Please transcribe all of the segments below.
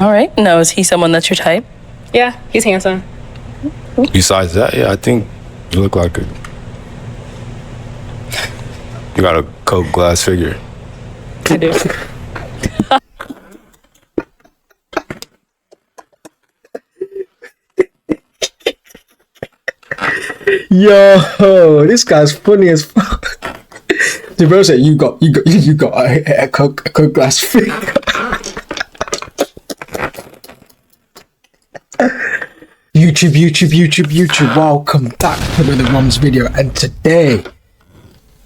All right. Now, is he someone that's your type? Yeah, he's handsome. Besides that, yeah, I think you look like you got a Coke glass figure. I do. Yo, this guy's funny as fuck. The bro said, "You got a Coke glass figure." YouTube. Welcome back to another Romz video, and today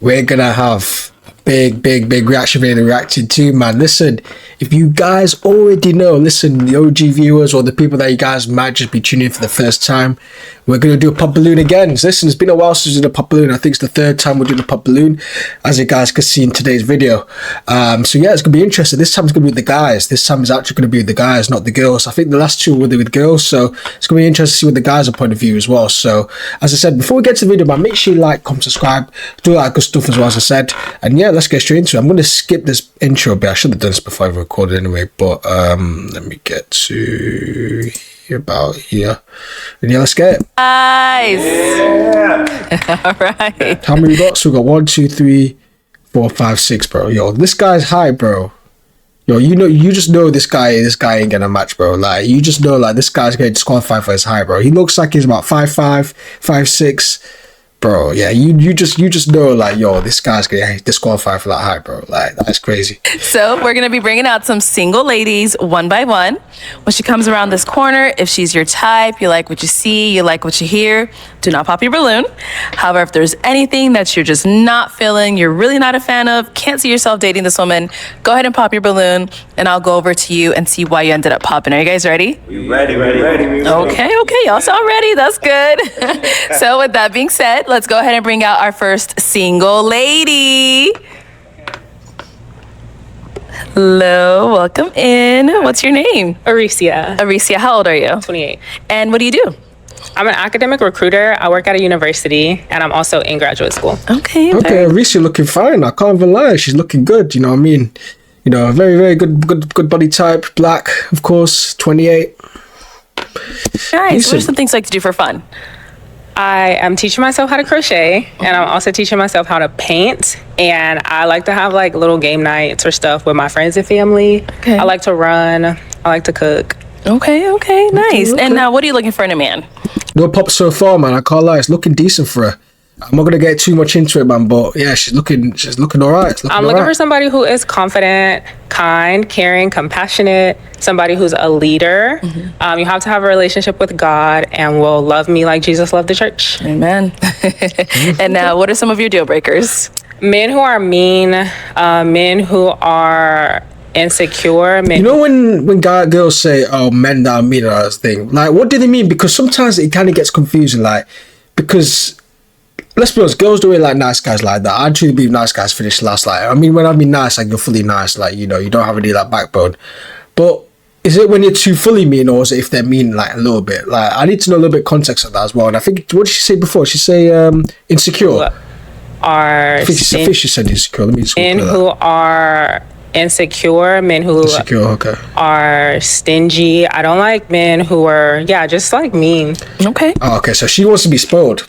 we're gonna have big reaction video reacting to, man. Listen, if you guys already know, listen, the OG viewers or the people that you guys might just be tuning in for the first time, we're gonna do a pop balloon again. So listen, it's been a while since we did a pop balloon. I think it's the third time we're doing a pop balloon, as you guys can see in today's video. So yeah, it's gonna be interesting. This time it's gonna be with the guys. This time it's actually gonna be with the guys, not the girls. I think the last two were with girls, so it's gonna be interesting to see what the guys' point of view as well. So as I said, before we get to the video, man, make sure you like, comment, subscribe, do all that good stuff as well, as I said. And yeah, let's get straight into it. I'm gonna skip this intro bit. I should have done this before I recorded anyway, but let me get to about here, and yeah, let's get it. Nice. Yeah. All right. How many we got? So we got 1, 2, 3, 4, 5, 6, bro. Yo, this guy's high, bro. Yo, you just know this guy ain't gonna match, bro. Like, you just know, like, this guy's gonna disqualify for his height, bro. He looks like he's about 5'5", 5'6". Bro, yeah, you just know, like, yo, this guy's gonna disqualify for that height, bro. Like, that's crazy. So we're gonna be bringing out some single ladies one by one. When she comes around this corner, if she's your type, you like what you see, you like what you hear, do not pop your balloon. However, if there's anything that you're just not feeling, you're really not a fan of, can't see yourself dating this woman, go ahead and pop your balloon, and I'll go over to you and see why you ended up popping. Are you guys ready? We ready. Okay, y'all sound ready. That's good. So with that being said, let's go ahead and bring out our first single lady. Hello, welcome in. What's your name? Aricia. Aricia, how old are you? 28. And what do you do? I'm an academic recruiter. I work at a university, and I'm also in graduate school. Okay. Okay, Aricia looking fine. I can't even lie. She's looking good. You know what I mean? You know, very good body type. Black, of course. 28. Nice. What are some things you like to do for fun? I am teaching myself how to crochet, and I'm also teaching myself how to paint. And I like to have like little game nights or stuff with my friends and family. Okay. I like to run. I like to cook. Okay, nice. Okay. And now, what are you looking for in a man? No pop so far, man. I can't lie. It's looking decent for her. I'm not gonna get too much into it, man. But yeah, she's looking all right. I'm looking for somebody who is confident, kind, caring, compassionate. Somebody who's a leader. Mm-hmm. You have to have a relationship with God and will love me like Jesus loved the church. Amen. And now, what are some of your deal breakers? Men who are mean. Men who are insecure. You know when girls say, "Oh, men that are mean," or that thing. Like, what do they mean? Because sometimes it kind of gets confusing. Like, because let's be honest, girls don't really like nice guys like that. I truly believe nice guys finish last. Like, I mean, when I mean nice, like, you're fully nice. Like, you know, you don't have any of that backbone. But is it when you're too fully mean, or is it if they're mean like a little bit? Like, I need to know a little bit of context of that as well. And I think, what did she say before? She say insecure. I think she said insecure. Let me just men who are insecure, men who are stingy. I don't like men who are just like mean. Okay. Oh, okay, so she wants to be spoiled.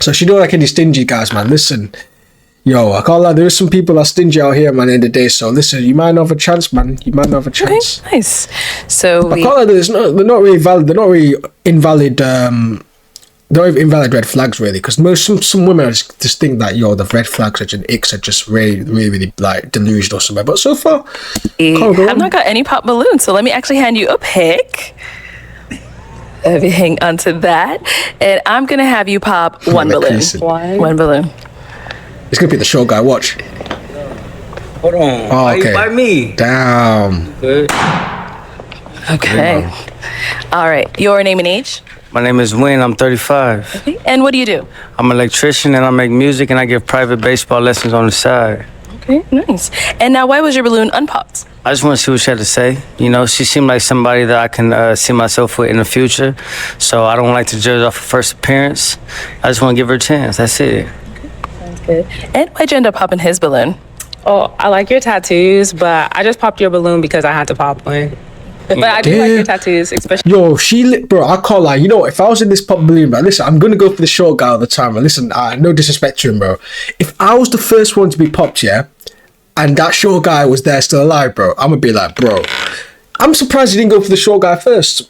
So she don't like any stingy guys, man. Listen, yo, I can't lie. There is some people that are stingy out here, man. In the day, so listen, you might not have a chance, man. You might not have a chance. Okay, nice. So I can't lie. They're not really valid. They're not really invalid. They're not even invalid red flags, really, because some women just think that the red flags and icks are just really like delusional or something. But so far, I've not got any pop balloons, so let me actually hand you a pick. If you hang on to that, and I'm gonna have you pop one balloon. One balloon. It's gonna be the short guy. Watch. Hold on. Oh, okay. By me. Damn. Good. Okay. All right. Your name and age? My name is Wayne. I'm 35. Okay. And what do you do? I'm an electrician, and I make music, and I give private baseball lessons on the side. Okay, nice. And now, why was your balloon unpopped? I just want to see what she had to say. You know, she seemed like somebody that I can see myself with in the future. So I don't like to judge off of first appearance. I just want to give her a chance. That's it. Okay, sounds good. And why'd you end up popping his balloon? Oh, I like your tattoos, but I just popped your balloon because I had to pop one. But I do like your tattoos, especially. Yo, bro, I can't lie. You know what? If I was in this pop balloon, bro, listen, I'm gonna go for the short guy all the time. Listen, no disrespect to him, bro. If I was the first one to be popped, yeah, and that short guy was there still alive, bro, I'm gonna be like, bro, I'm surprised he didn't go for the short guy first.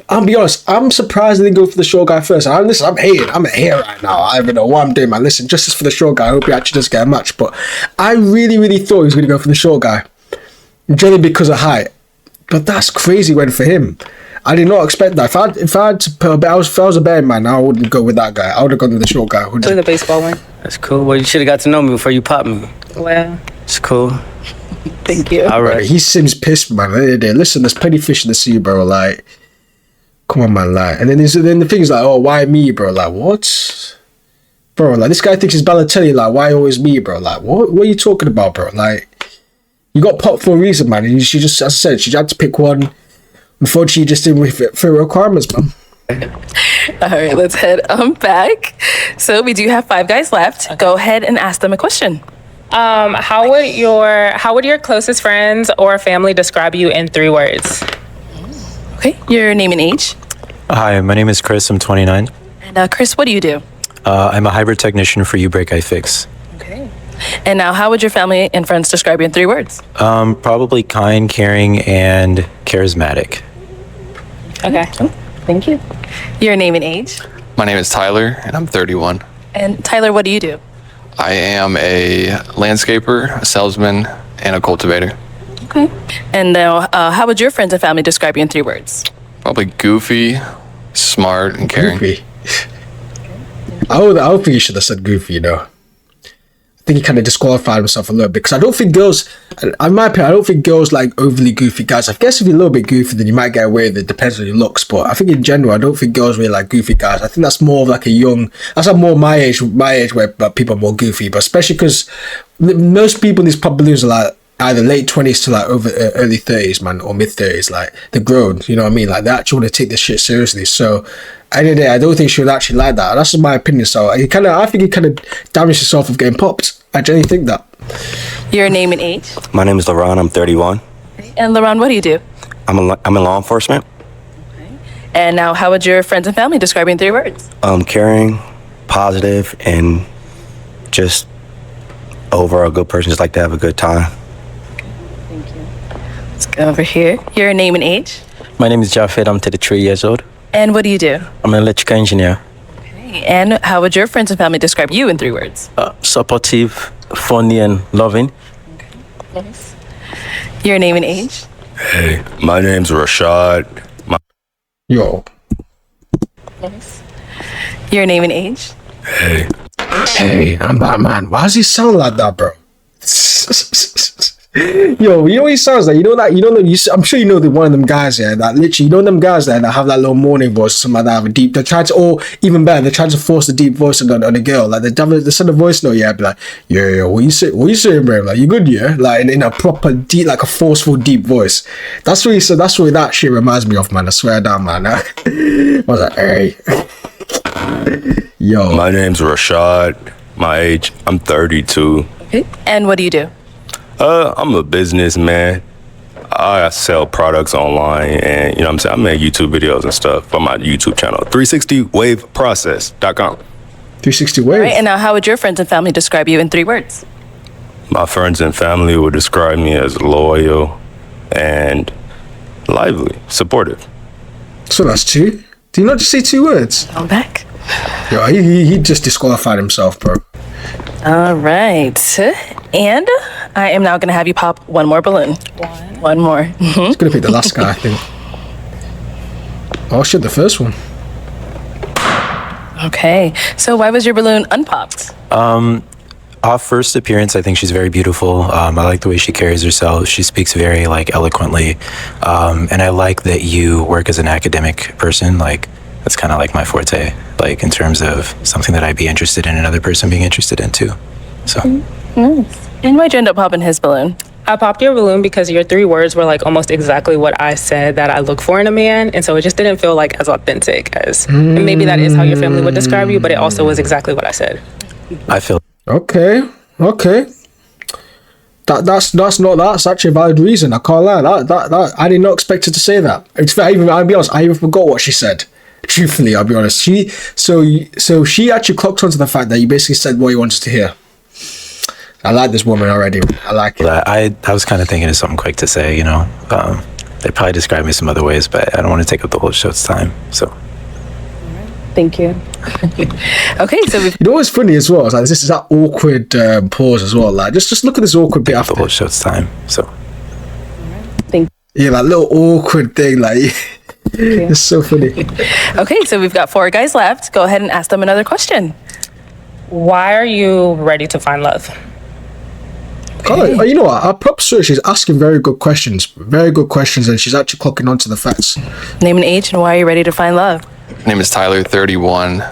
I'll be honest, I'm surprised he didn't go for the short guy first. Listen, I'm hating. I'm here right now. I don't even know what I'm doing, man. Listen, justice for the short guy. I hope he actually does get a match. But I really, really thought he was going to go for the short guy. Generally because of height. But that's crazy went for him. I did not expect that. If I was a betting man, I wouldn't go with that guy. I would have gone with the short guy. To the baseball one. That's cool. Well, you should have got to know me before you popped me. Well, it's cool. Thank you. All right. He seems pissed, man. Listen, there's plenty of fish in the sea, bro. Like, come on, man. Like, and then the thing's like, oh, why me, bro? Like, what? Bro, like, this guy thinks he's Balotelli. Like, why always me, bro? Like, what are you talking about, bro? Like, you got popped for a reason, man. And she just, as I said, she had to pick one. Unfortunately, just didn't fit requirements, man. All right, let's head back. So we do have 5 guys left. Okay. Go ahead and ask them a question. How would your closest friends or family describe you in 3 words? Okay, your name and age. Hi, my name is Chris. I'm 29. And Chris, what do you do? I'm a hybrid technician for U-Brake iFix. Okay. And now, how would your family and friends describe you in 3 words? Probably kind, caring, and charismatic. Okay. Thank you. Your name and age. My name is Tyler, and I'm 31. And Tyler, what do you do? I am a landscaper, a salesman, and a cultivator. Okay. And now, how would your friends and family describe you in 3 words? Probably goofy, smart, and caring. Goofy. I don't think he should have said goofy, you know. I think he kind of disqualified himself a little bit because I don't think girls, in my opinion, I don't think girls like overly goofy guys. I guess if you're a little bit goofy, then you might get away with it. Depends on your looks, but I think in general, I don't think girls really like goofy guys. I think that's more of like that's like more my age where people are more goofy. But especially because most people in these pop balloons are like either late 20s to like over early 30s, man, or mid 30s. Like they're grown, you know what I mean? Like they actually want to take this shit seriously. So at the end of the day, I don't think she would actually like that. That's just my opinion. So I think he kind of damaged himself of getting popped. I genuinely think that. Your name and age. My name is LaRon. I'm 31. And LaRon, what do you do? I'm in law enforcement. Okay. And now, how would your friends and family describe you in 3 words? Caring, positive, and just overall good person. Just like to have a good time. Thank you. Let's go over here. Your name and age. My name is Jafed. I'm 33 years old. And what do you do? I'm an electrical engineer. Okay. And how would your friends and family describe you in 3 words? Supportive, funny, and loving. Okay. Nice. Your name and age. Hey, my name's Rashad. Yo. Nice. Your name and age. Hey, I'm Batman. Why does he sound like that, bro? Yo, you know what he sounds like? I'm sure you know one of them guys, yeah, that literally, them guys there that have that little morning voice or something like that, have a deep, they try to, or even better, they try to force the deep voice on a girl, like they send a voice note, yeah, be like, yeah, what you saying, bro? Like, you good, yeah? Like, in a proper deep, like a forceful deep voice. That's what he said, that's what that shit reminds me of, man, I swear down, man. I was like, hey. Yo. My name's Rashad. My age, I'm 32. Okay. And what do you do? I'm a businessman. I sell products online, and you know what I'm saying, I make YouTube videos and stuff on my YouTube channel, 360waveprocess.com. 360 Wave. Right. And now, how would your friends and family describe you in 3 words? My friends and family would describe me as loyal and lively, supportive. So that's 2. Did you not just say 2 words? I'm back. Yo, he just disqualified himself, bro. All right. And I am now going to have you pop one more balloon. One more. He's going to pick the last guy, I think. Oh, shit, the first one. Okay. So why was your balloon unpopped? Our first appearance, I think she's very beautiful. I like the way she carries herself. She speaks very eloquently. And I like that you work as an academic person. Like, that's kind of like my forte, like in terms of something that I'd be interested in another person being interested in too. So. Nice. And why'd you end up popping his balloon? I popped your balloon because your 3 words were like almost exactly what I said that I look for in a man. And so it just didn't feel like as authentic as, and maybe that is how your family would describe you, but it also was exactly what I said. I feel. Okay. That's actually a valid reason. I can't lie. That I did not expect her to say that. It's fair. I'll be honest. I even forgot what she said. Truthfully, I'll be honest. She actually clocked onto the fact that you basically said what you wanted to hear. I like this woman already. I like it. I was kind of thinking of something quick to say. You know, they probably describe me some other ways, but I don't want to take up the whole show's time. So. Thank you. Okay, so we've... You know what's funny as well? Is like, this is that awkward pause as well. Like, just look at this awkward bit after the whole show's time. So. Yeah, that little awkward thing, like, it's so funny. Okay, so we've got 4 guys left. Go ahead and ask them another question. Why are you ready to find love? Okay. You know what? Our prop search is asking very good questions, and she's actually clocking onto the facts. Name and age, and why are you ready to find love? My name is Tyler, 31.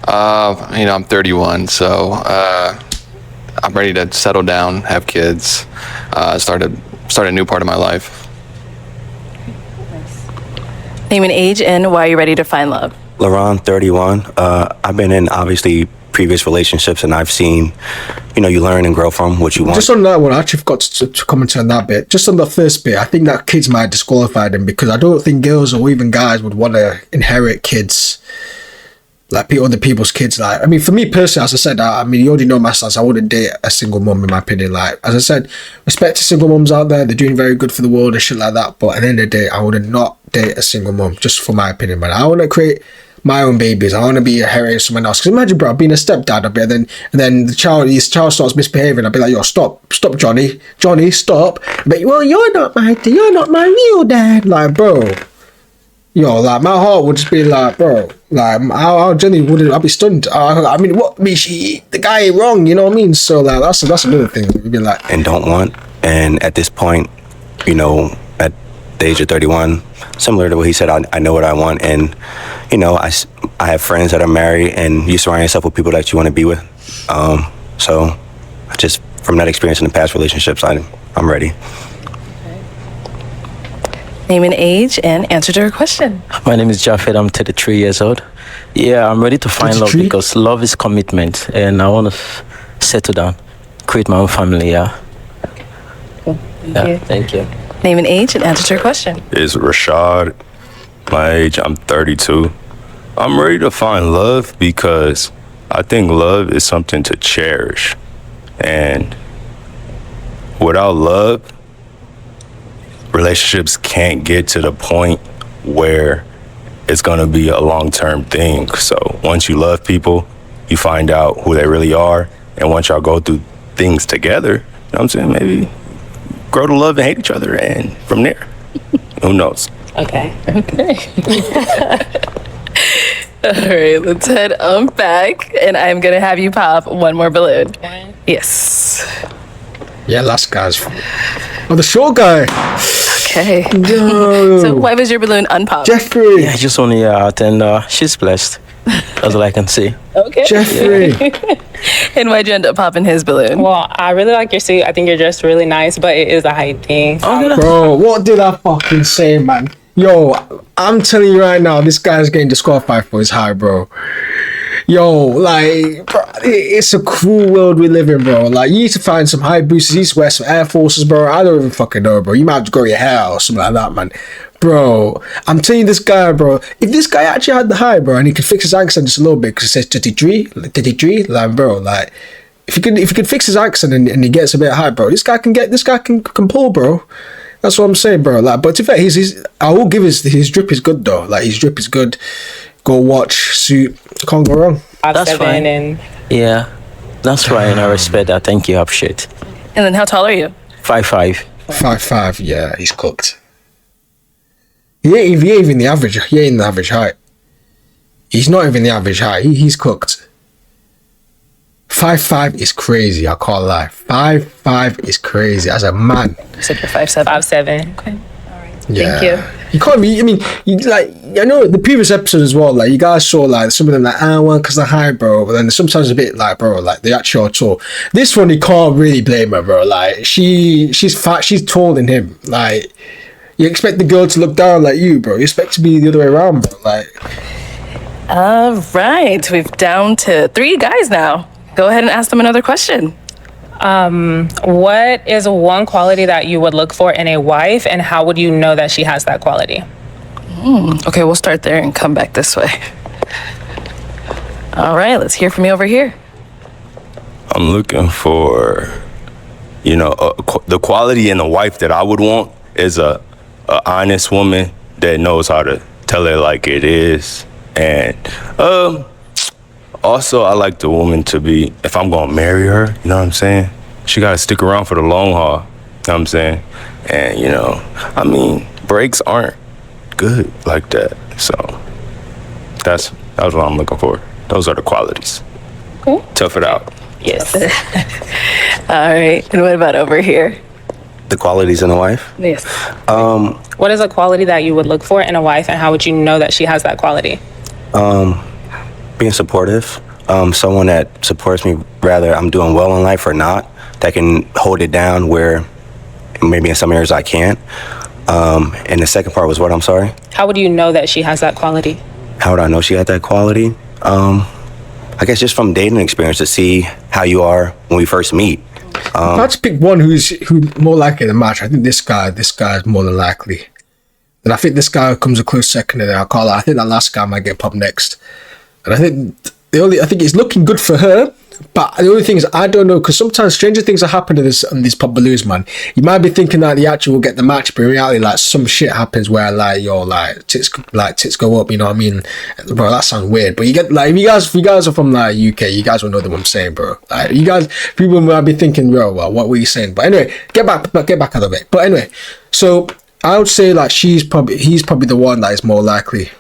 I'm 31, so I'm ready to settle down, have kids, start a new part of my life. Name and age, and why are you ready to find love? LaRon, 31. I've been in obviously previous relationships, and I've seen, you learn and grow from what you want. Just on that one, I actually forgot to comment on that bit. Just on the first bit, I think that kids might disqualify them because I don't think girls or even guys would want to inherit kids, like other people's kids. Like, I mean, for me personally, as I said, you already know my stance. I wouldn't date a single mum, in my opinion. Like, as I said, respect to single mums out there. They're doing very good for the world and shit like that. But at the end of the day, I would not date a single mum, just for my opinion, man. I want to create my own babies. I want to be inheriting someone else. Because imagine, bro, being a stepdad, and then the child starts misbehaving. I'd be like, yo, stop, Johnny, stop. But well, you're not my real dad. Like, bro, like my heart would just be like, bro, like I genuinely wouldn't. I'd be stunned. The guy ain't wrong. You know what I mean? So like that's another thing. We'd be like, and don't want. And at this point, at the age of 31, similar to what he said, I know what I want, and I have friends that are married, and you surround yourself with people that you want to be with. So just from that experience in the past relationships, I'm ready. Name and age, and answer to her question. My name is Jafet. I'm 33 years old. Yeah, I'm ready to find love because love is commitment, and I want to settle down, create my own family. Yeah. Cool. Thank you. Name and age, and answer to her question. It's Rashad. My age, I'm 32. I'm ready to find love because I think love is something to cherish. And without love, relationships can't get to the point where it's going to be a long-term thing. So once you love people, you find out who they really are. And once y'all go through things together, you know what I'm saying? Maybe grow to love and hate each other. And from there, who knows? Okay. All right, let's head on back, and I'm gonna have you pop one more balloon. Yes. Yeah, last guy's. Oh, the short guy. Okay. No. So why was your balloon unpopped? Jeffrey. Yeah, just only out, and she's blessed. That's all I can see. Okay. Jeffrey. And why'd you end up popping his balloon? Well, I really like your suit. I think you're dressed really nice, but it is a height thing. Bro, what did I fucking say, man? Yo, I'm telling you right now, this guy's getting disqualified for his height, bro. Yo, like, bro, it's a cruel world we live in, bro. Like, you need to find some high boosters. You need to wear some Air Forces, bro. I don't even fucking know, bro. You might have to grow your hair out or something like that, man. Bro, I'm telling you, this guy, bro, if this guy actually had the height, bro, and he could fix his accent just a little bit, because it says 33, like, bro, like, if he could fix his accent and he gets a bit high, bro, this guy can pull, bro. That's what I'm saying, bro. Like, but to be fair, I will give his drip is good though. Like, his drip is good. Go watch, suit, can't go wrong. That's fine. Yeah, that's right, and I respect that. Thank you, appreciate. And then how tall are you? 5'5". 5'5", yeah, he's cooked. He ain't even the average. He ain't the average height. He's not even the average height. He's cooked. 5'5" is crazy. I can't lie. 5'5" is crazy as a man. You said you're 5'7". 5'7". Okay. All right. Yeah. Thank you. You can't be. I mean, I know the previous episode as well. Like, you guys saw like some of them like, well, because they're high, bro. But then sometimes a bit like, bro, like they actually are tall. This one you can't really blame her, bro. Like, she's fat. She's taller than him. Like, you expect the girl to look down like you, bro. You expect to be the other way around, bro. Like. All right, we've down to 3 guys now. Go ahead and ask them another question. What is one quality that you would look for in a wife, and how would you know that she has that quality? Okay, we'll start there and come back this way. All right, let's hear from you over here. I'm looking for, the quality in a wife that I would want is a honest woman that knows how to tell it like it is. And also, I like the woman to be, if I'm gonna marry her, you know what I'm saying? She gotta stick around for the long haul, you know what I'm saying? And, breaks aren't good like that. So that's what I'm looking for. Those are the qualities. Okay. Tough it out. Yes. All right, and what about over here? The qualities in a wife? Yes. What is a quality that you would look for in a wife, and how would you know that she has that quality? Being supportive. Someone that supports me, rather I'm doing well in life or not, that can hold it down where maybe in some areas I can't. And the second part was what, I'm sorry? How would you know that she has that quality? How would I know she had that quality? I guess just from dating experience to see how you are when we first meet. If I had to pick one who's more likely to match, I think this guy is more than likely. And I think this guy comes a close second, and I think that last guy might get popped next. And I think it's looking good for her. But the only thing is, I don't know, because sometimes stranger things are happening on these pop balloons, man. You might be thinking that the actual will get the match, but in reality, like, some shit happens where, like, your tits go up. You know what I mean, bro? That sounds weird, but you get, like, if you guys are from like UK, you guys will know what I'm saying, bro. Like, people might be thinking, bro, well, what were you saying? But anyway, get back out of it. But anyway, so I would say like he's probably the one that is more likely.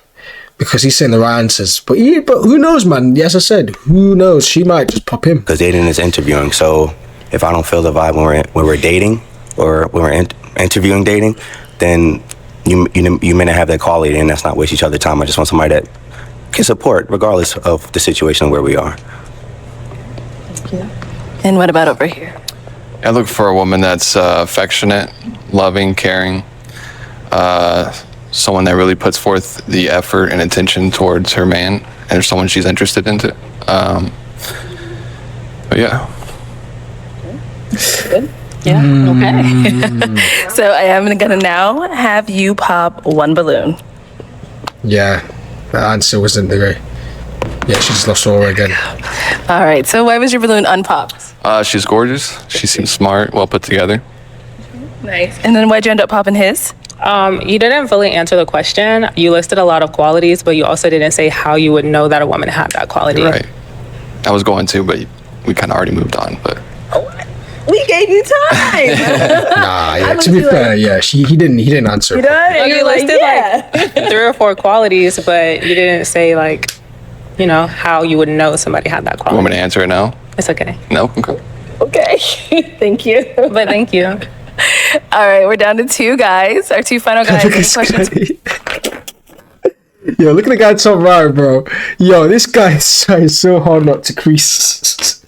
Because he's saying the right answers. But who knows, man? As I said, who knows? She might just pop him. Because dating is interviewing. So if I don't feel the vibe when we're dating or when we're interviewing dating, then you may not have that quality, and that's not waste each other's time. I just want somebody that can support regardless of the situation where we are. Thank you. And what about over here? I look for a woman that's affectionate, loving, caring, someone that really puts forth the effort and attention towards her man, and someone she's interested into. But yeah. Good. Yeah. Okay. So I am gonna now have you pop one balloon. Yeah, the answer wasn't the way. Yeah, she just lost all again. All right. So why was your balloon unpopped? She's gorgeous. She seems smart, well put together. Nice. And then why'd you end up popping his? You didn't fully answer the question. You listed a lot of qualities, but you also didn't say how you would know that a woman had that quality. You're right. I was going to, but we kind of already moved on. But we gave you time. Nah, yeah. To be fair, yeah, he didn't answer. You done? You listed like 3 or 4 qualities, but you didn't say like, how you would know somebody had that quality. You want me to answer it now? It's okay. No? Okay. Okay. Thank you. But thank you. All right, we're down to 2 guys. Our 2 final guys. Any questions? Yo, look at the guy top right, bro. Yo, this guy is trying so hard not to crease.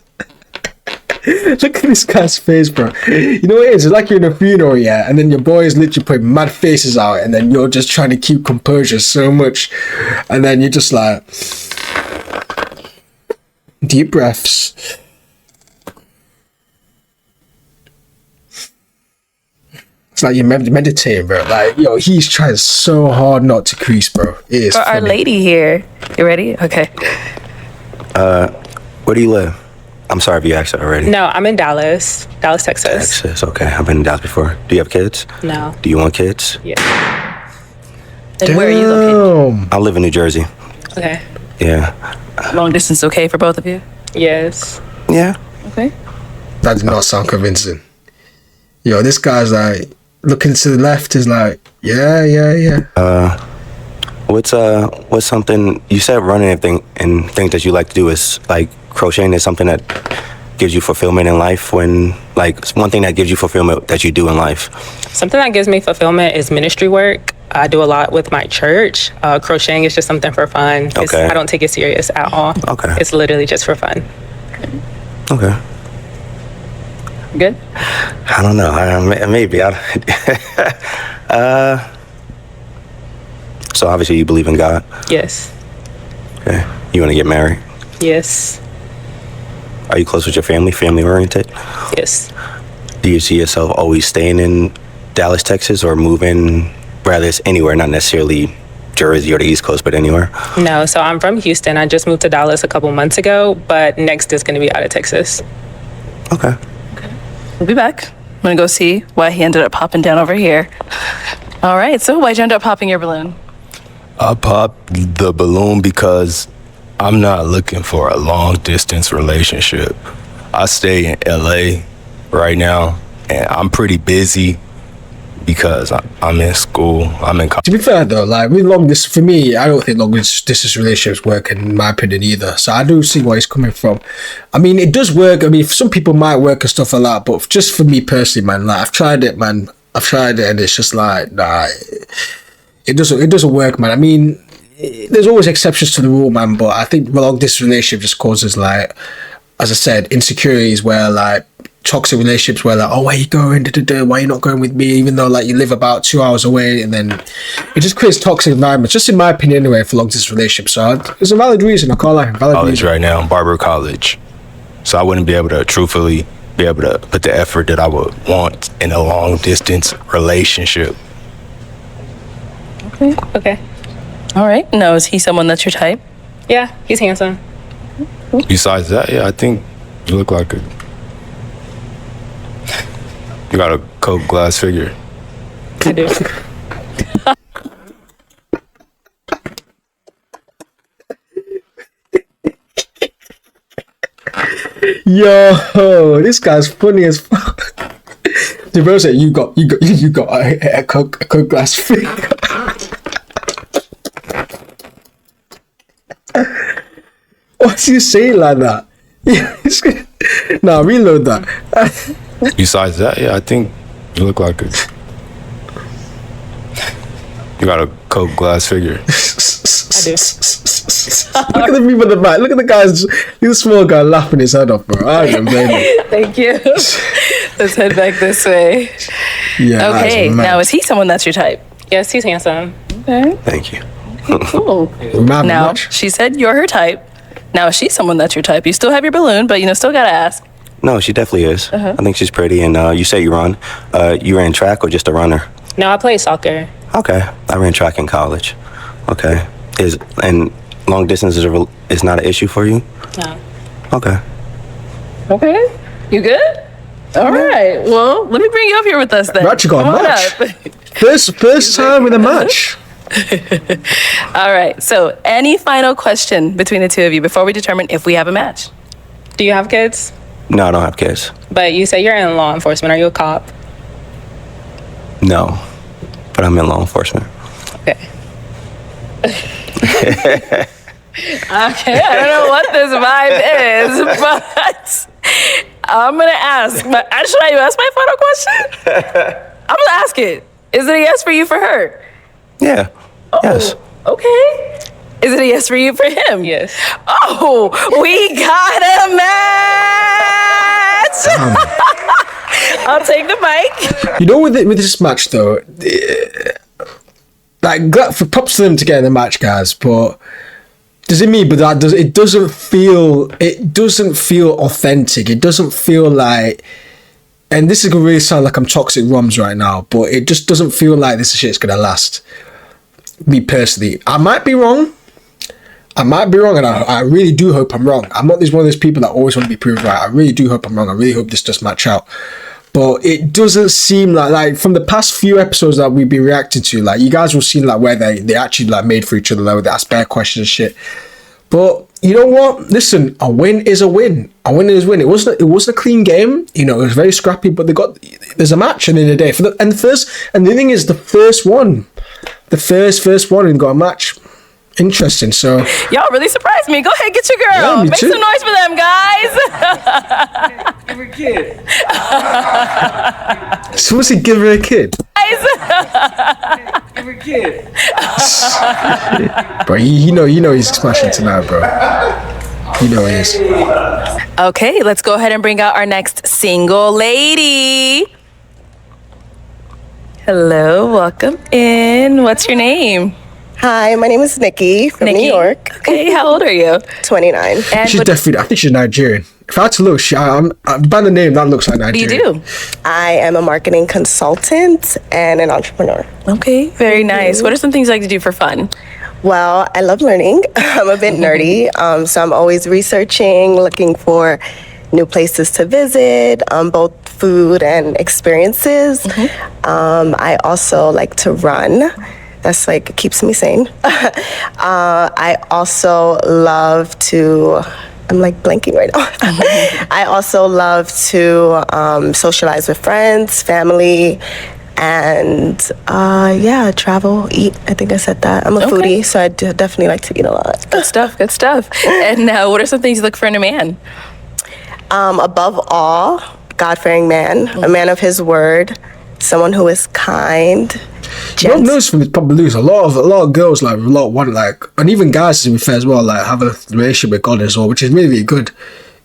Look at this guy's face, bro. You know what it is? It's like you're in a funeral, yeah, and then your boy is literally putting mad faces out, and then you're just trying to keep composure so much, and then you're just like, deep breaths. It's like you're meditating, bro. Like, yo, he's trying so hard not to crease, bro. It is For our funny. lady here. You ready? Okay. Where do you live? I'm sorry if you asked that already. No, I'm in Dallas, Texas. Texas, okay. I've been in Dallas before. Do you have kids? No. Do you want kids? Yeah. And where are you located? I live in New Jersey. Okay. Yeah. Long distance okay for both of you? Yes. Yeah. Okay. That did not sound convincing. Yo, this guy's like, looking to the left is like, yeah. What's something you said running and things that you like to do is like crocheting is something that gives you fulfillment in life one thing that gives you fulfillment that you do in life? Something that gives me fulfillment is ministry work. I do a lot with my church. Crocheting is just something for fun. Okay. I don't take it serious at all. Okay. It's literally just for fun. Okay. Good? I don't know. Maybe. So obviously you believe in God. Yes. Okay. You want to get married? Yes. Are you close with your family, family oriented? Yes. Do you see yourself always staying in Dallas, Texas, or moving, rather it's anywhere, not necessarily Jersey or the East Coast, but anywhere? No, so I'm from Houston. I just moved to Dallas a couple months ago, but next is going to be out of Texas. Okay. We'll be back. I'm going to go see why he ended up popping down over here. All right, so why'd you end up popping your balloon? I popped the balloon because I'm not looking for a long distance relationship. I stay in LA right now, and I'm pretty busy because I'm in school. I'm in college. To be fair though, like with long distance, for me, I don't think long distance relationships work in my opinion either. So I do see where he's coming from. I mean, it does work. I mean, some people might work and stuff like that, but just for me personally, man, like I've tried it, man. I've tried it, and it's just like, nah, it doesn't work, man. I mean, there's always exceptions to the rule, man, but I think long distance relationship just causes, like, as I said, insecurities where, like, toxic relationships where, like, oh, where you going, why you not going with me, even though, like, you live about 2 hours away, and then it just creates toxic environments, just in my opinion anyway, for long distance relationships. So it's a valid reason. I can't lie, valid college reason. right now, Barber College. So I wouldn't be able to truthfully be able to put the effort that I would want in a long distance relationship. Okay. All right. Now, is he someone that's your type? Yeah, he's handsome. Besides that, yeah, I think you look like you got a Coke glass figure. I do. Yo, this guy's funny as fuck. The bro said, you got a Coke glass figure. What's he saying like that? Nah, reload that. Besides that, yeah, I think you look like you got a Coke glass figure. I do. Look at the people in the back. Look at the guys. This small guy laughing his head off, bro. I don't blame him. Thank you. Let's head back this way. Yeah. Okay. Now, is he someone that's your type? Yes, he's handsome. Okay. Thank you. Cool. Now, she said you're her type. Now, is she someone that's your type? You still have your balloon, but still gotta ask. No, she definitely is. I think she's pretty. And you say you run. You ran track or just a runner? No, I play soccer. Okay. I ran track in college. Okay. And long distance is not an issue for you? No. Okay. Okay. You good? All right. Well, let me bring you up here with us then. We actually got a match. First time with a match. All right. So, any final question between the two of you before we determine if we have a match? Do you have kids? No, I don't have kids. But you say you're in law enforcement. Are you a cop? No. But I'm in law enforcement. Okay. Okay, I don't know what this vibe is, but I'm gonna ask. But should I ask my final question? I'm gonna ask it. Is it a yes for you for her? Yeah. Oh, yes. Okay. Is it a yes for you for him? Yes. Oh, we got a match. I'll take the mic. With this match though, like for props to them to get in the match, guys, but does it mean? But it doesn't feel authentic. It doesn't feel like, and this is gonna really sound like I'm toxic Romz right now, but it just doesn't feel like this shit's gonna last. Me personally, I might be wrong, and I really do hope I'm wrong. I'm not one of those people that always want to be proved right. I really do hope I'm wrong. I really hope this does match out. But it doesn't seem like from the past few episodes that we've been reacting to, like you guys will see like where they actually like made for each other, like they ask bare questions and shit. But you know what? Listen, a win is a win. A win is a win. It wasn't a clean game. It was very scrappy, but there's a match at the end of the day. And the thing is the first one and got a match. Interesting. So y'all really surprised me. Go ahead, get your girl. Yeah, Make too. some noise for them, guys. Give her a kid. someone said give her a kid. Give her a kid. Bro, you know he's smashing tonight, bro. You know he is. Okay, let's go ahead and bring out our next single lady. Hello, welcome in. What's your name? Hi, my name is Nikki from New York. Okay, how old are you? 29. And She's definitely, I think she's Nigerian. if I had to look, by the name, that looks like What do you Nigeria. do? I am a marketing consultant and an entrepreneur. Okay, very nice. What are some things you like to do for fun? Well, I love learning. I'm a bit nerdy, so I'm always researching, looking for new places to visit, both food and experiences. I also like to run. That's like, keeps me sane. I also love to, I'm like blanking right now. I also love to socialize with friends, family, and travel, eat. I think I said that. I'm a foodie, so I definitely like to eat a lot. Good stuff, good stuff. And what are some things you look for in a man? Above all, God-fearing man, a man of his word, someone who is kind. What I've noticed from this probably is a lot of girls and even guys to be fair as well, like have a relationship with God as well, which is really, really good.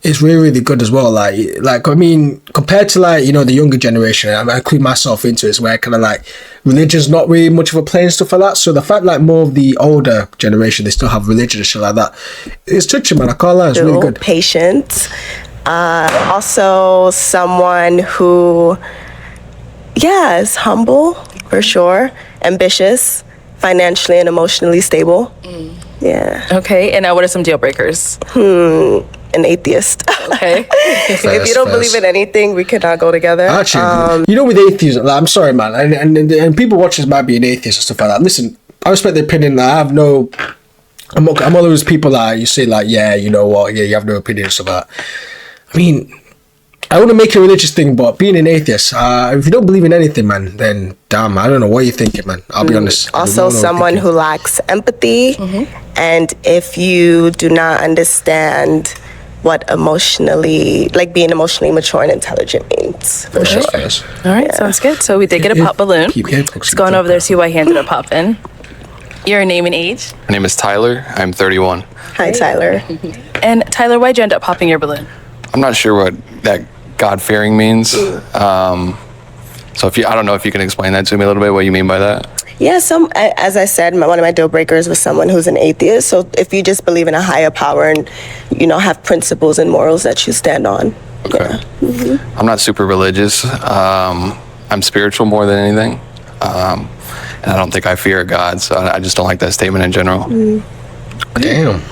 It's really, really good as well. Like I mean, compared to like, you know, the younger generation, I include myself into it, is where kind of like religion's not really much of a play and stuff like that. So the fact like more of the older generation, they still have religion and shit like that, it's touching, man. I can't lie, it's really good. Patient. Also someone who, is humble for sure, ambitious, financially and emotionally stable. Yeah. Okay, and now what are some deal breakers? An atheist. Okay. If you don't believe in anything, we cannot go together. Actually, you know, with atheism, like, I'm sorry, man, and people watching this might be an atheist and stuff like that. Listen, I respect their opinion. I'm one of those people that you say like, yeah, you know what, yeah, you have no opinion and stuff like that. I mean, I want to make it a religious thing, but being an atheist, if you don't believe in anything, man, then damn, I don't know what you're thinking, man. I'll be honest. Also, someone who lacks empathy, and if you do not understand what emotionally, like being emotionally mature and intelligent means, for sure. Yes. All right, sounds good. So we did get a pop balloon. Let's go on over there, see why he ended up popping. Your name and age? My name is Tyler. I'm 31. Hi, Tyler. And Tyler, why'd you end up popping your balloon? I'm not sure what that God-fearing means. So I don't know if you can explain that to me a little bit, what you mean by that. Yeah, as I said, one of my deal breakers was someone who's an atheist. So if you just believe in a higher power and, you know, have principles and morals that you stand on. Okay. Yeah. I'm not super religious. I'm spiritual more than anything. And I don't think I fear God, so I just don't like that statement in general. Damn.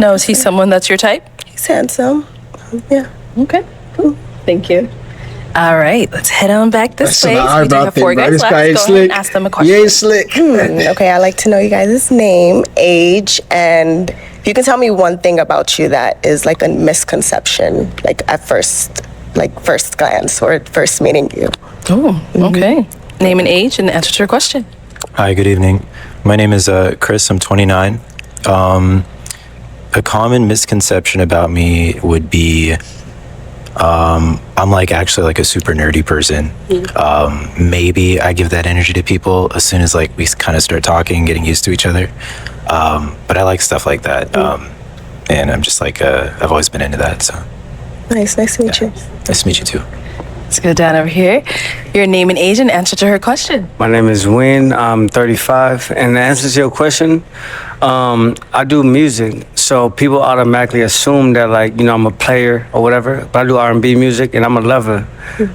No, is he someone that's your type? He's handsome. Yeah. Okay. Cool. Thank you. All right, let's head on back this way. So we do have 4 guys left. Go ahead and ask them a question. You ain't slick. Okay, I'd like to know you guys' name, age, and if you can tell me one thing about you that is like a misconception, like at first glance or first meeting you. Oh, okay. Name and age and answer to your question. Hi, good evening. My name is Chris. I'm 29. A common misconception about me would be I'm like actually like a super nerdy person. Maybe I give that energy to people as soon as like we kind of start talking, getting used to each other. But I like stuff like that. And I'm just like, I've always been into that. So nice to meet you. Nice to meet you too. Let's go down over here. Your name and age and answer to her question. My name is Win. I'm 35. And the answer to your question, I do music. So people automatically assume that, like, you know, I'm a player or whatever. But I do R&B music and I'm a lover.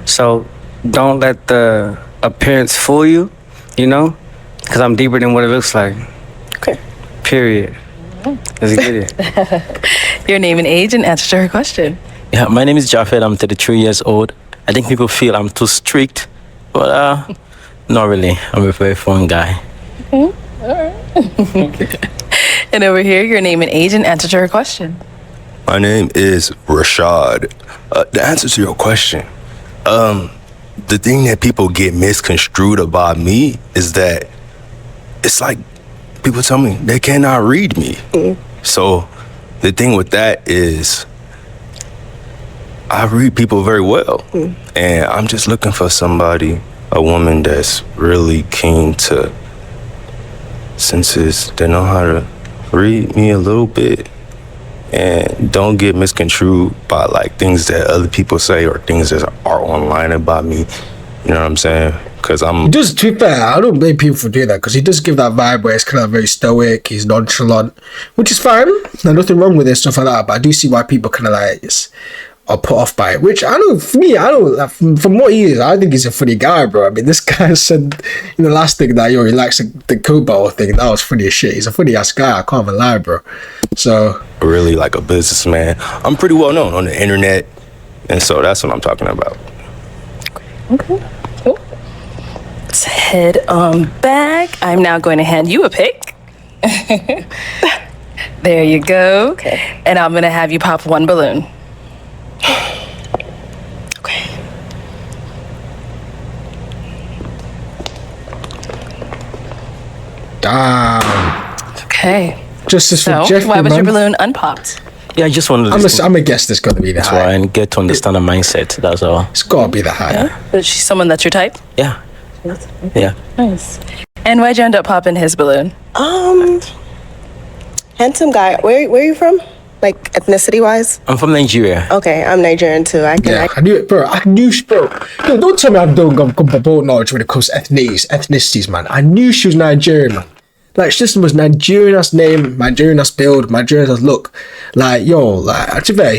So don't let the appearance fool you, you know? Because I'm deeper than what it looks like. Okay. Period. Let's get it. Your name and age and answer to her question. Yeah, my name is Jafet. I'm 33 years old. I think people feel I'm too strict, but not really. I'm a very fun guy. All right. And over here, your name and age and answer to her question. My name is Rashad. The answer to your question, the thing that people get misconstrued about me is that it's like people tell me they cannot read me. So the thing with that is I read people very well. And I'm just looking for somebody, a woman that's really keen to senses, that know how to read me a little bit and don't get misconstrued by like things that other people say or things that are online about me. You know what I'm saying? Because I'm. He does, to be fair, I don't blame people for doing that because he does give that vibe where it's kind of very stoic, he's nonchalant, which is fine. There's nothing wrong with it, stuff like that. But I do see why people kind of like are put off by it. Which I don't, for me, I don't, like, from what he is, I think he's a funny guy, bro. I mean, this guy said in the last thing that, he likes the Coke bottle thing. That was funny as shit. He's a funny ass guy, I can't even lie, bro. So. Really like a businessman. I'm pretty well known on the internet. And so that's what I'm talking about. Okay. Cool. Let's head on back. I'm now going to hand you a pick. There you go. Okay. And I'm going to have you pop one balloon. Okay. Damn. Okay. Justice for So, Jeffrey, why was your man. balloon unpopped? Yeah, I just wanted to I'm listen gonna guess this gonna be the to her high. and get to understand her mindset. That's all. It's gotta be the high. Yeah. Is she someone that's your type? Yeah. Yeah. Nice. And why'd you end up popping his balloon? Handsome guy. Where are you from? Like ethnicity wise? I'm from Nigeria. Okay, I'm Nigerian too. Yeah, I knew it, bro. I knew, bro. Yo, don't tell me I don't come boat knowledge when it comes to ethnicities, man. I knew she was Nigerian, man. Like, she's just the most Nigerian ass name, Nigerian ass build, Nigerian ass look. Like, yo, like, to be fair,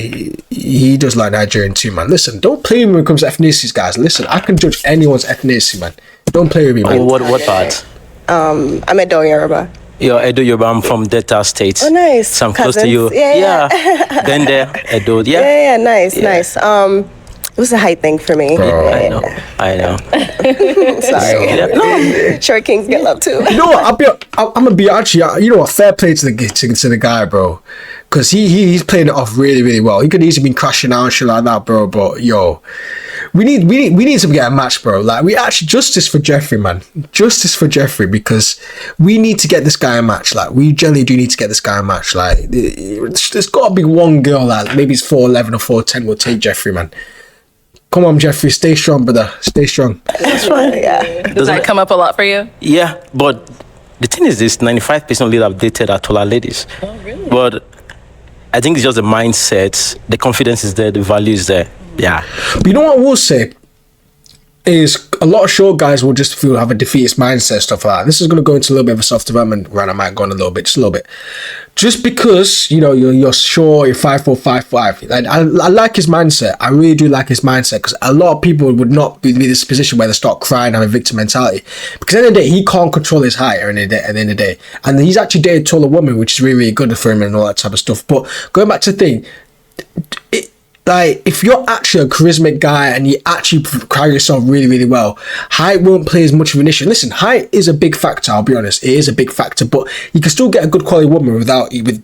he does like Nigerian too, man. Listen, don't play with me when it comes to ethnicities, guys. Listen, I can judge anyone's ethnicity, man. Don't play with me, man. Oh, what part? I'm Edo Yoruba. Yo, Edo Yoruba, I'm from Delta State. Oh, nice. So I'm close to you. Yeah. Been there, Edo. Yeah. Yeah, nice. It was a height thing for me. Bro. I know. Sorry. Yeah. No. Short kings get love too. You know what? I'm gonna be actually. You know what? Fair play to the guy, bro. Because he's playing it off really, really well. He could easily been crashing out and shit like that, bro. But yo, we need to get a match, bro. Like, we actually, justice for Jeffrey, man. Justice for Jeffrey, because we need to get this guy a match. Like, we generally do need to get this guy a match. Like, there's got to be one girl that maybe it's 4'11" or 4'10" will take Jeffrey, man. Come on, Jeffrey, stay strong, brother. Stay strong. That's right. Yeah. Does that come up a lot for you? Yeah, but the thing is this, 95% of leaders have dated are taller ladies. Oh, really? But I think it's just the mindset, the confidence is there, the value is there. Yeah. But you know what I will say is a lot of short guys will just have a defeatist mindset, stuff like that. This is going to go into a little bit of a soft development run. I might go on a little bit, just a little bit. Just because, you know, you're short, you're 5'4", 5'5". Like, I like his mindset. I really do like his mindset, because a lot of people would not be in this position where they start crying, having victim mentality. Because at the end of the day, he can't control his height at the end of the day. And he's actually dated a taller woman, which is really, really good for him and all that type of stuff. But going back to the thing, like, if you're actually a charismatic guy and you actually carry yourself really, really well, height won't play as much of an issue. Listen, height is a big factor, I'll be honest. It is a big factor, but you can still get a good quality woman with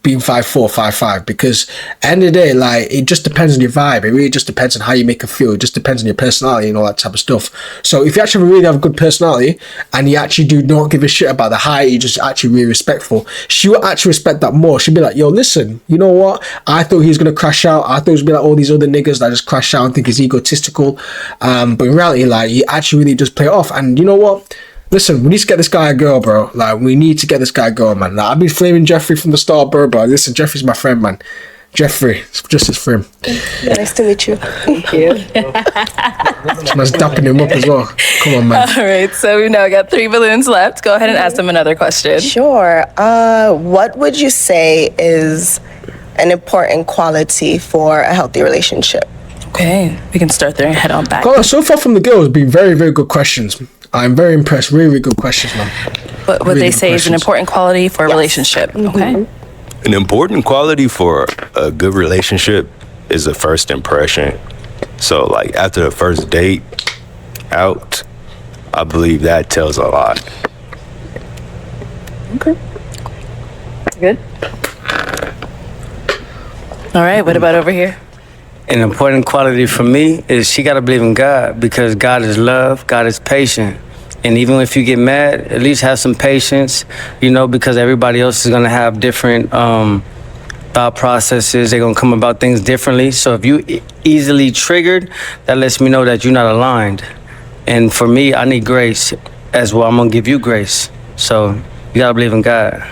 being 5'4", 5'5", because at the end of the day, like, it just depends on your vibe. It really just depends on how you make her feel. It just depends on your personality and all that type of stuff. So if you actually really have a good personality and you actually do not give a shit about the height, you're just actually really respectful, she will actually respect that more. She'll be like, yo, listen, you know what? I thought he was going to crash out. I thought he was going to be like all these other niggas that just crash out and think he's egotistical, but in reality, like, he actually really does play it off. And you know what, listen, we need to get this guy a girl, bro. Like, we need to get this guy a girl, man. Like, I've been flaming Jeffrey from the start, bro, but listen, Jeffrey's my friend, man. Jeffrey, it's just his friend. Nice to meet you. Thank you. Man's dapping him up as well. Come on, man. All right, so we've now got 3 balloons left. Go ahead and ask them another question. Sure. What would you say is an important quality for a healthy relationship? Okay, we can start there and head on back. So far from the girls, been very, very good questions. I'm very impressed. Really, really good questions, man. What Really they good say is an questions. important quality for a relationship. Okay. An important quality for a good relationship is the first impression. So, like, after the first date out, I believe that tells a lot. Okay. Good. All right, what about over here? An important quality for me is she got to believe in God, because God is love, God is patient. And even if you get mad, at least have some patience, you know, because everybody else is going to have different thought processes. They're going to come about things differently. So if you easily triggered, that lets me know that you're not aligned. And for me, I need grace as well. I'm going to give you grace. So you got to believe in God,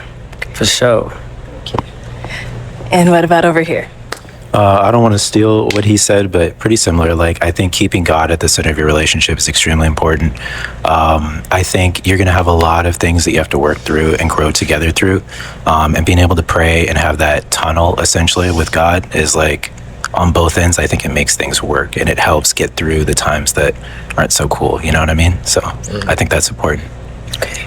for sure. And what about over here? I don't want to steal what he said, but pretty similar. Like, I think keeping God at the center of your relationship is extremely important. I think you're going to have a lot of things that you have to work through and grow together through. And being able to pray and have that tunnel essentially with God is like, on both ends, I think it makes things work and it helps get through the times that aren't so cool. You know what I mean? So I think that's important. Okay.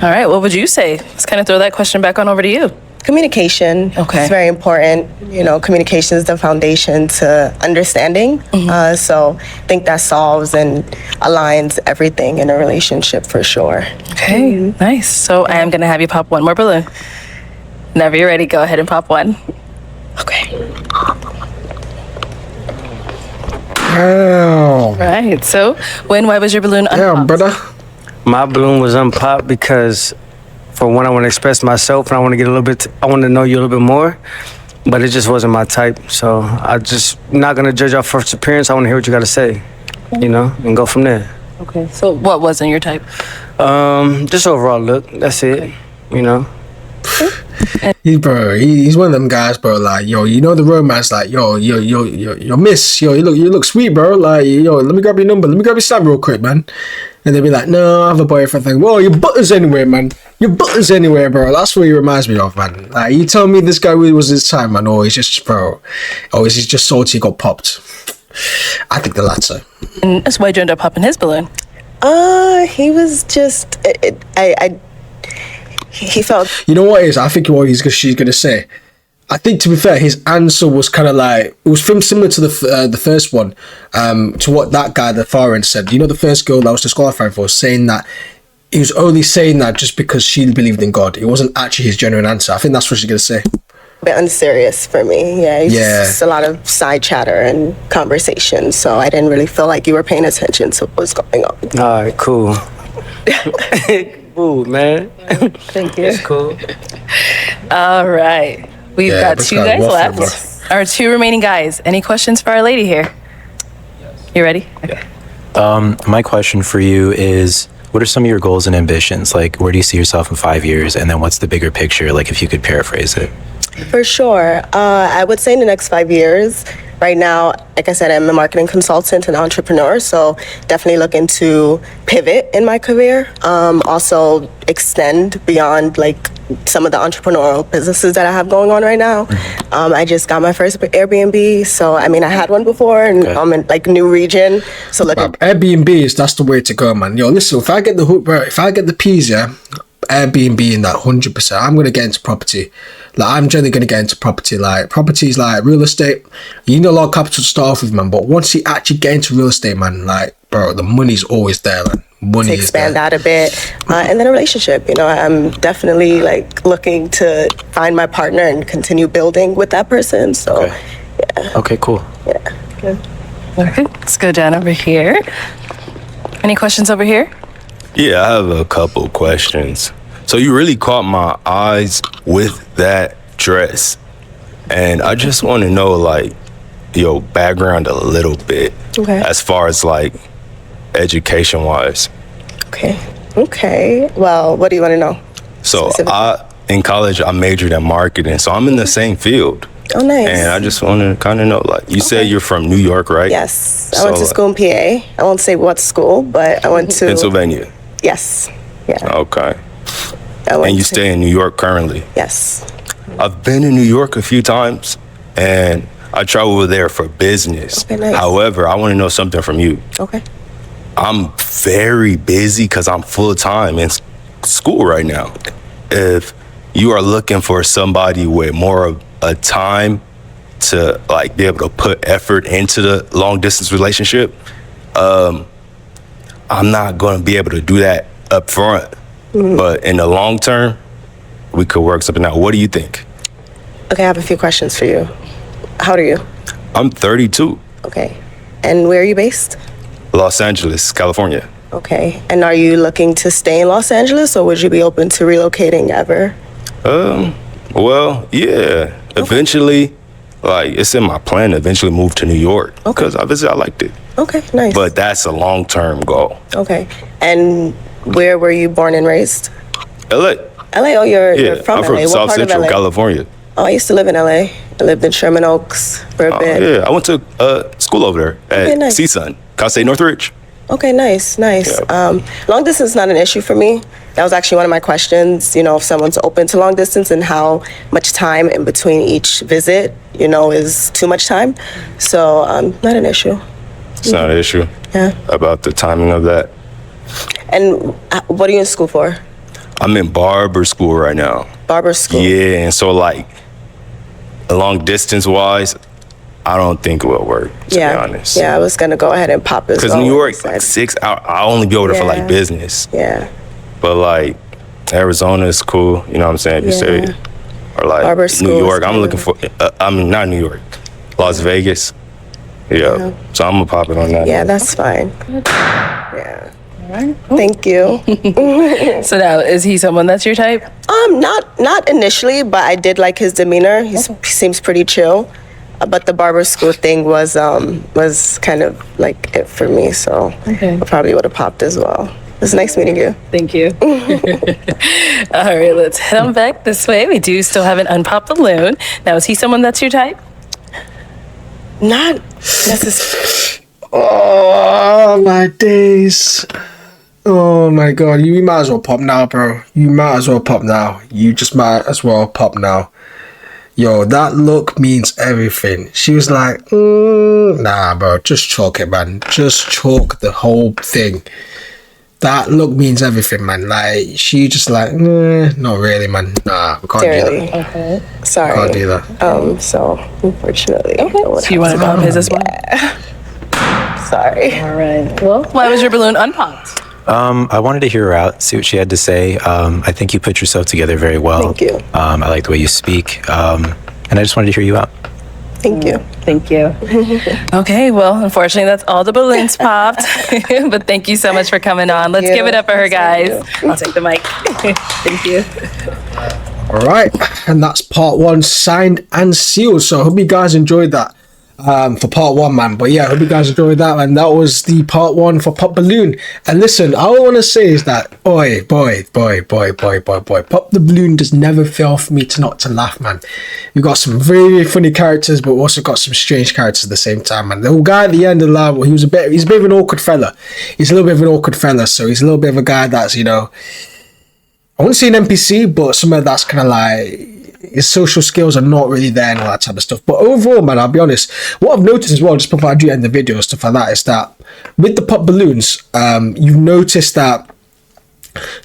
All right, what would you say? Let's kind of throw that question back on over to you. Communication. Okay. It's very important. You know, communication is the foundation to understanding. So I think that solves and aligns everything in a relationship for sure. Okay, nice. So I am going to have you pop one more balloon. Whenever you're ready, go ahead and pop one. Okay. Damn. Right, so why was your balloon unpopped? Damn, brother. My balloon was unpopped because, for one, I want to express myself and I want to get a little bit, I want to know you a little bit more, but it just wasn't my type. So I just not going to judge our first appearance. I want to hear what you got to say, you know, and go from there. Okay, so what wasn't your type? Just overall look, that's it, you know. He's one of them guys, bro. Like, yo, you know the romance. Like, yo, miss, yo, you look sweet, bro. Like, yo, let me grab your number. Let me grab your stamp real quick, man. And they'll be like, no, I have a boyfriend. Thing. Well, your buttons anywhere, man. Your buttons anywhere, bro. That's what he reminds me of, man. Like, you tell me this guy really was his time, man, or he's just, bro, or he's just salty, got popped. I think the latter. And that's why you ended up popping his balloon. He was just, he felt. You know what it is? I think what she's gonna say. I think, to be fair, his answer was kind of like, it was similar to the first one, to what that guy, the far end, said. You know, the first girl that was disqualified for saying that he was only saying that just because she believed in God. It wasn't actually his genuine answer. I think that's what she's gonna say. A bit unserious for me. Yeah, it's just a lot of side chatter and conversation. So I didn't really feel like you were paying attention to what was going on. All right, cool. Cool, man. Thank you. It's cool. All right. We've got two guys left. Our two remaining guys. Any questions for our lady here? You ready? Okay. My question for you is, what are some of your goals and ambitions? Like, where do you see yourself in 5 years? And then what's the bigger picture? Like, if you could paraphrase it. For sure. I would say in the next 5 years. Right now, like I said, I'm a marketing consultant and entrepreneur, so definitely looking to pivot in my career. Also extend beyond like some of the entrepreneurial businesses that I have going on right now. I just got my first Airbnb, so I mean I had one before, and I'm in like new region. So look, Airbnbs, that's the way to go, man. Yo, listen, if I get the hook, bro, if I get the peas, yeah, Airbnb in that 100%. I'm gonna get into property. Like, I'm generally gonna get into property. Like, properties, like real estate. You need a lot of capital to start off with, man. But once you actually get into real estate, man, like, bro, the money's always there, man. Money to expand that a bit, and then a relationship. You know, I'm definitely like looking to find my partner and continue building with that person. So, yeah. Okay, cool. Yeah. Good. Okay, let's go down over here. Any questions over here? Yeah, I have a couple questions. So you really caught my eyes with that dress. And I just want to know, like, your background a little bit. Okay. As far as, like, education-wise. Okay. Well, what do you want to know? So in college, I majored in marketing. So I'm in the same field. Oh, nice. And I just want to kind of know, like, you said you're from New York, right? Yes. I went to school in PA. I won't say what school, but I went to... Pennsylvania? Yes. Yeah. Okay. And you stay in New York currently? Yes. I've been in New York a few times, and I travel there for business. Okay, nice. However, I want to know something from you. Okay. I'm very busy because I'm full-time in school right now. If you are looking for somebody with more of a time to, like, be able to put effort into the long-distance relationship, I'm not going to be able to do that up front. But in the long term, we could work something out. What do you think? Okay, I have a few questions for you. How old are you? I'm 32. Okay. And where are you based? Los Angeles, California. Okay. And are you looking to stay in Los Angeles, or would you be open to relocating ever? Well, yeah. Eventually, like, it's in my plan to eventually move to New York. Because obviously I liked it. Okay, nice. But that's a long-term goal. Okay. And where were you born and raised? LA. LA? Oh, you're from I'm LA. from What South part Central of LA? California. Oh, I used to live in LA. I lived in Sherman Oaks for a bit. Yeah, I went to school over there at nice. CSUN, Cal State Northridge. Okay, nice. Yeah. Long distance is not an issue for me. That was actually one of my questions, if someone's open to long distance and how much time in between each visit, is too much time. So, not an issue. It's not an issue. Yeah. About the timing of that. And what are you in school for? I'm in barber school right now. Barber school? Yeah, and so like, long distance wise, I don't think it will work, to be honest. Yeah, I was going to go ahead and pop as well. Because New York, like 6 hours, I'll only be over there for like business. Yeah. But like, Arizona is cool, you know what I'm saying? You say, or like Barber New school York, I'm looking for, I'm not New York, Las Vegas. Yeah, so I'm gonna pop it on that. Yeah, that's fine. Yeah. All right. Thank you. So now, is he someone that's your type? Not initially, but I did like his demeanor. He seems pretty chill. But the barber school thing was kind of like it for me, so I probably would have popped as well. It was nice meeting you. Thank you. All right, let's head on back this way. We do still have an unpopped balloon. Now, is he someone that's your type? Not necessarily. Oh, my days. Oh, my God. You might as well pop now, bro. You might as well pop now. You just might as well pop now. Yo, that look means everything. She was like, nah, bro. Just chalk it, man. Just chalk the whole thing. That look means everything, man. Like, she just like, not really, man. Nah, we can't do that. Okay. Sorry. Can't do that. So, unfortunately. So you want to pop his as well? Sorry. All right. Well, why was your balloon unpopped? I wanted to hear her out, see what she had to say. I think you put yourself together very well. Thank you. I like the way you speak. And I just wanted to hear you out. Thank you. Thank you. Okay, well, unfortunately, that's all the balloons popped. But thank you so much for coming on. Let's give it up for her, guys. I'll take the mic. Thank you. All right, and that's part 1 signed and sealed. So I hope you guys enjoyed that for part 1, man. But yeah, I hope you guys enjoyed that, and that was the part 1 for Pop Balloon. And listen, all I want to say is that, boy, Pop the Balloon does never fail for me to laugh, man. We got some very, very funny characters, but we also got some strange characters at the same time, man. The guy at the end of the line, he's a bit of an awkward fella. He's a little bit of an awkward fella, so he's a little bit of a guy that's, I wouldn't say an NPC, but somebody that's kind of like, his social skills are not really there and all that type of stuff. But overall, man, I'll be honest, what I've noticed as well, just before I do end the video and stuff like that, is that with the Pop Balloons, you've noticed that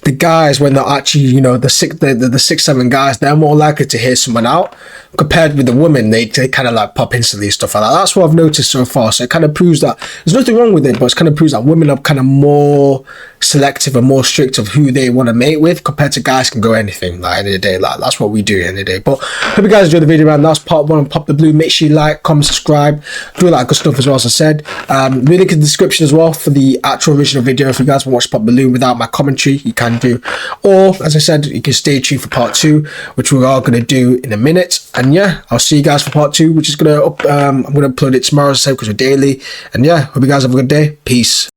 the guys, when they're actually, the 6-7 guys, they're more likely to hear someone out compared with the women. They kind of like pop instantly, stuff like that. That's what I've noticed so far. So it kind of proves that there's nothing wrong with it, but it kind of proves that women are kind of more selective and more strict of who they want to mate with compared to guys can go anything. Like, end of the day, like that's what we do end of the day. But hope you guys enjoyed the video, man. That's part 1 of Pop the Blue. Make sure you like, comment, subscribe, do all that good stuff as well, as I said. Link in the description as well for the actual original video. If you guys want to watch Pop Balloon without my commentary, you can do. Or, as I said, you can stay tuned for part 2, which we are going to do in a minute. And yeah, I'll see you guys for part 2, which is going to I'm going to upload it tomorrow, as I said, because we're daily. And yeah, hope you guys have a good day. Peace.